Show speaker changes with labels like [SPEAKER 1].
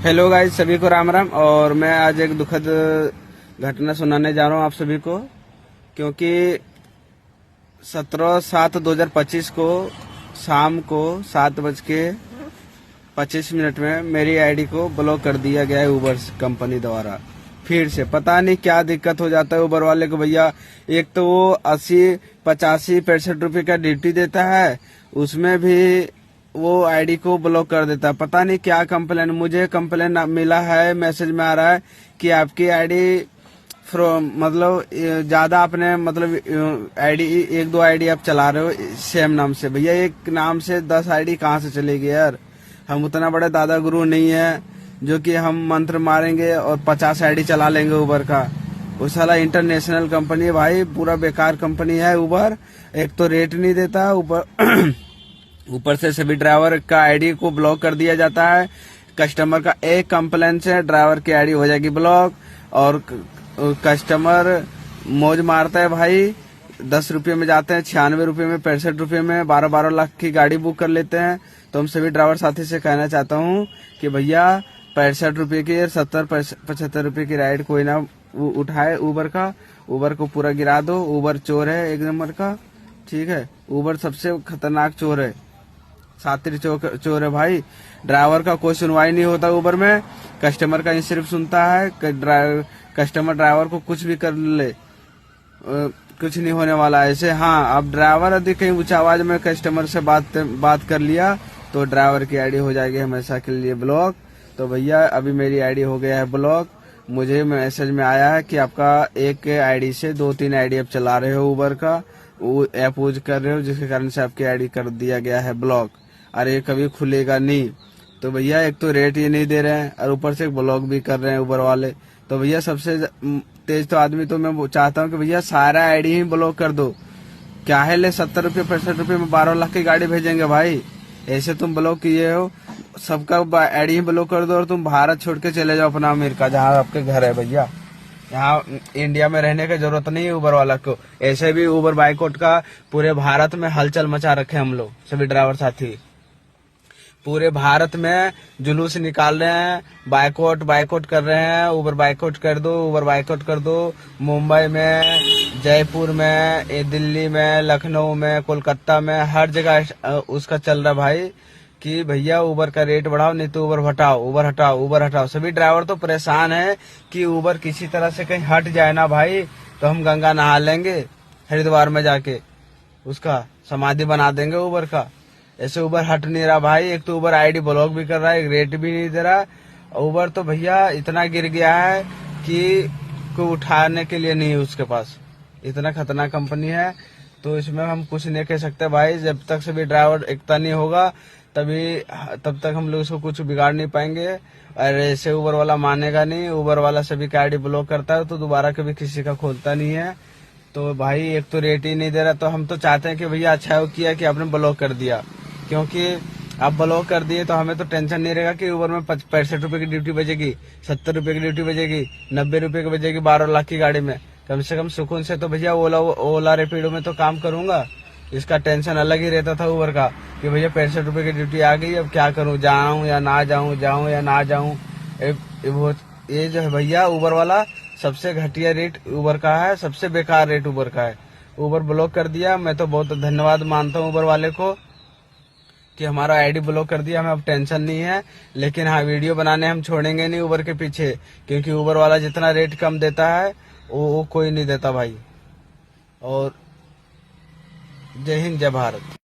[SPEAKER 1] Hello guys, सभी को राम राम। और मैं आज एक दुखद घटना सुनाने जा रहा हूँ आप सभी को, क्योंकि 17/7/2025 को शाम को 7:25 में मेरी आईडी को ब्लॉक कर दिया गया है उबर कंपनी द्वारा। फिर से पता नहीं क्या दिक्कत हो जाता है उबर वाले को भैया। एक तो वो 80, 85, 65 रुपए का ड्यूटी देता है, उसमें भी वो आईडी को ब्लॉक कर देता है। पता नहीं क्या कंप्लेन, मुझे कंप्लेन मिला है, मैसेज में आ रहा है कि आपकी आईडी मतलब ज्यादा आपने मतलब आईडी 1-2 आईडी आप चला रहे हो सेम नाम से। भैया एक नाम से 10 आईडी कहाँ से चलेगी यार। हम उतना बड़े दादा गुरु नहीं है जो कि हम मंत्र मारेंगे और 50 आईडी चला लेंगे उबर का। वो साला इंटरनेशनल कंपनी है भाई, पूरा बेकार कंपनी है उबर। एक तो रेट नहीं देता, ऊपर से सभी ड्राइवर का आईडी को ब्लॉक कर दिया जाता है। कस्टमर का एक कंप्लेन से ड्राइवर की आईडी हो जाएगी ब्लॉक, और कस्टमर मौज मारता है भाई। 10 रुपये में जाते हैं, 96 रुपये में, 65 रुपये में 12-12 लाख की गाड़ी बुक कर लेते हैं। तो हम सभी ड्राइवर साथी से कहना चाहता हूँ कि भैया 65 रुपये की 70-75 रुपये की राइड कोई ना उठाए उबर का। उबर को पूरा गिरा दो। उबर चोर है एक नंबर का, ठीक है। उबर सबसे खतरनाक चोर है, सातिर चोर है भाई। ड्राइवर का कोई सुनवाई नहीं होता उबर में, कस्टमर का ही सिर्फ सुनता है। कस्टमर ड्राइवर को कुछ भी कर ले, कुछ नहीं होने वाला है ऐसे। हाँ, अब ड्राइवर यदि कहीं ऊंचा आवाज में कस्टमर से बात कर लिया तो ड्राइवर की आईडी हो जाएगी हमेशा के लिए ब्लॉक। तो भैया अभी मेरी आईडी हो गया है ब्लॉक। मुझे मैसेज में आया है कि आपका एक आईडी से 2-3 आईडी आप चला रहे हो उबर का, वो ऐप यूज कर रहे हो, जिसके कारण से आपकी आईडी कर दिया गया है ब्लॉक। अरे ये कभी खुलेगा नहीं। तो भैया एक तो रेट ये नहीं दे रहे हैं और ऊपर से ब्लॉक भी कर रहे हैं उबर वाले। तो भैया सबसे तेज तो आदमी तो मैं चाहता हूँ कि भैया सारा आईडी ही ब्लॉक कर दो। क्या है ले 70 रुपये 65 रुपये में 12 लाख की गाड़ी भेजेंगे भाई। ऐसे तुम ब्लॉक किए हो, सबका आईडी ही ब्लॉक कर दो और तुम भारत छोड़ के चले जाओ अपना अमेरिका, जहाँ आपके घर है भैया। यहाँ इंडिया में रहने की जरूरत नहीं है उबर वाला को। ऐसे भी उबर बाइकआउट का पूरे भारत में हलचल मचा रखे हम लोग सभी ड्राइवर साथी। पूरे भारत में जुलूस निकाल रहे हैं, बाइकआउट कर रहे हैं। उबर बाइकआउट कर दो, उबर बाइकआउट कर दो। मुंबई में, जयपुर में, दिल्ली में, लखनऊ में, कोलकाता में, हर जगह उसका चल रहा भाई कि भैया उबर का रेट बढ़ाओ, नहीं तो उबर हटाओ, उबर हटाओ, उबर हटाओ। सभी ड्राइवर तो परेशान है कि उबर किसी तरह से कहीं हट जाए ना भाई, तो हम गंगा नहा लेंगे हरिद्वार में जाके, उसका समाधि बना देंगे उबर का। ऐसे उबर हट नहीं रहा भाई। एक तो उबर आईडी ब्लॉक भी कर रहा है, एक रेट भी नहीं दे रहा। उबर तो भैया इतना गिर गया है कि कोई उठाने के लिए नहीं है उसके पास, इतना खतरनाक कंपनी है। तो इसमें हम कुछ नहीं कह सकते भाई। जब तक सभी ड्राइवर एकता नहीं होगा तब तक हम लोग इसको कुछ बिगाड़ नहीं पाएंगे। और ऐसे उबर वाला मानेगा नहीं। उबर वाला सभी का आईडी ब्लॉक करता है तो दोबारा कभी किसी का खोलता नहीं है। तो भाई एक तो रेट ही नहीं दे रहा। तो हम तो चाहते हैं कि भैया अच्छा किया कि आपने ब्लॉक कर दिया, क्योंकि आप ब्लॉक कर दिए तो हमें तो टेंशन नहीं रहेगा कि उबर में 65 रुपए की ड्यूटी बजेगी, 70 रुपए की ड्यूटी बजेगी, 90 रुपए की बजेगी 12 लाख की गाड़ी में। कम से कम सुकून से तो भैया ओला रैपिडो में तो काम करूंगा। इसका टेंशन अलग ही रहता था उबर का कि भैया 65 रुपए की ड्यूटी आ गई, अब क्या करूं, जाऊं या ना जाऊं, जाऊं या ना जाऊं। ये जो है भैया उबर वाला सबसे घटिया रेट उबर का है, सबसे बेकार रेट उबर का है। उबर ब्लॉक कर दिया। मैं तो बहुत धन्यवाद मानता हूँ उबर वाले को कि हमारा आईडी ब्लॉक कर दिया, हमें अब टेंशन नहीं है। लेकिन हाँ, वीडियो बनाने हम छोड़ेंगे नहीं उबर के पीछे, क्योंकि उबर वाला जितना रेट कम देता है वो कोई नहीं देता भाई। और जय हिंद, जय भारत।